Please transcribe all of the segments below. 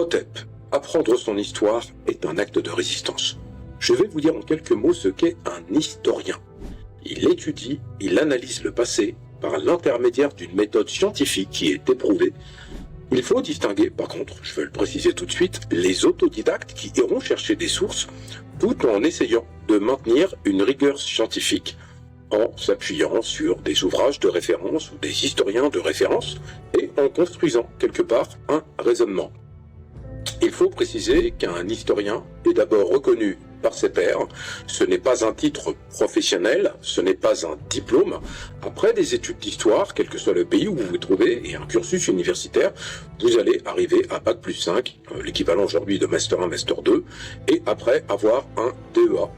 Imhotep, apprendre son histoire est un acte de résistance. Je vais vous dire en quelques mots ce qu'est un historien. Il étudie, il analyse le passé par l'intermédiaire d'une méthode scientifique qui est éprouvée. Il faut distinguer, par contre, je veux le préciser tout de suite, les autodidactes qui iront chercher des sources tout en essayant de maintenir une rigueur scientifique en s'appuyant sur des ouvrages de référence ou des historiens de référence et en construisant quelque part un raisonnement. Il faut préciser qu'un historien est d'abord reconnu par ses pairs, ce n'est pas un titre professionnel, ce n'est pas un diplôme. Après des études d'histoire, quel que soit le pays où vous vous trouvez, et un cursus universitaire, vous allez arriver à Bac plus 5, l'équivalent aujourd'hui de Master 1, Master 2, et après avoir un DEA.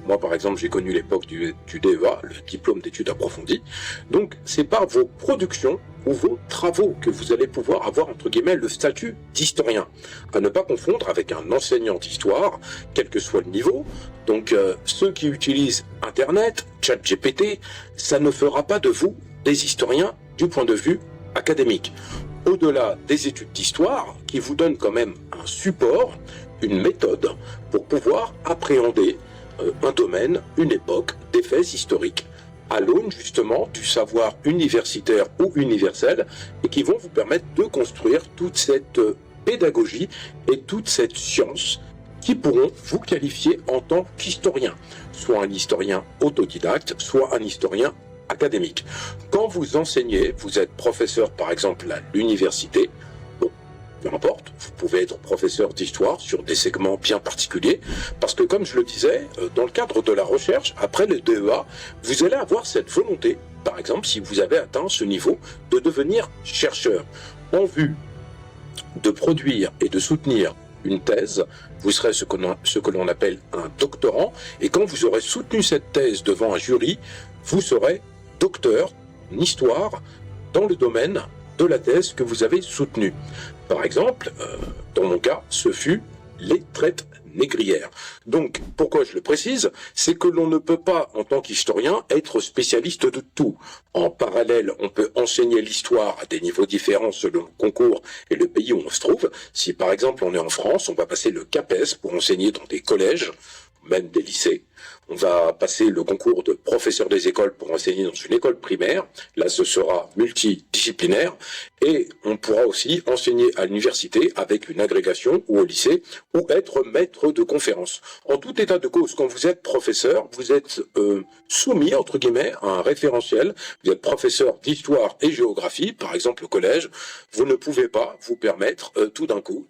Moi, par exemple, j'ai connu l'époque du DEA, le diplôme d'études approfondies. Donc, c'est par vos productions ou vos travaux que vous allez pouvoir avoir, entre guillemets, le statut d'historien. À ne pas confondre avec un enseignant d'histoire, quel que soit le niveau. Donc, ceux qui utilisent Internet, ChatGPT, ça ne fera pas de vous des historiens du point de vue académique. Au-delà des études d'histoire, qui vous donnent quand même un support, une méthode pour pouvoir appréhender un domaine, une époque, des faits historiques, à l'aune justement du savoir universitaire ou universel, et qui vont vous permettre de construire toute cette pédagogie et toute cette science qui pourront vous qualifier en tant qu'historien, soit un historien autodidacte, soit un historien académique. Quand vous enseignez, vous êtes professeur par exemple à l'université, peu importe, vous pouvez être professeur d'histoire sur des segments bien particuliers, parce que comme je le disais, dans le cadre de la recherche, après le DEA, vous allez avoir cette volonté, par exemple, si vous avez atteint ce niveau, de devenir chercheur, en vue de produire et de soutenir une thèse. Vous serez ce que l'on appelle un doctorant, et quand vous aurez soutenu cette thèse devant un jury, vous serez docteur en histoire dans le domaine de la thèse que vous avez soutenue. Par exemple, dans mon cas, ce fut les traites négrières. Donc, pourquoi je le précise, c'est que l'on ne peut pas, en tant qu'historien, être spécialiste de tout. En parallèle, on peut enseigner l'histoire à des niveaux différents selon le concours et le pays où on se trouve. Si par exemple on est en France, on va passer le CAPES pour enseigner dans des collèges, même des lycées. On va passer le concours de professeur des écoles pour enseigner dans une école primaire. Là, ce sera multidisciplinaire. Et on pourra aussi enseigner à l'université avec une agrégation ou au lycée ou être maître de conférence. En tout état de cause, quand vous êtes professeur, vous êtes soumis, entre guillemets, à un référentiel. Vous êtes professeur d'histoire et géographie, par exemple au collège. Vous ne pouvez pas vous permettre tout d'un coup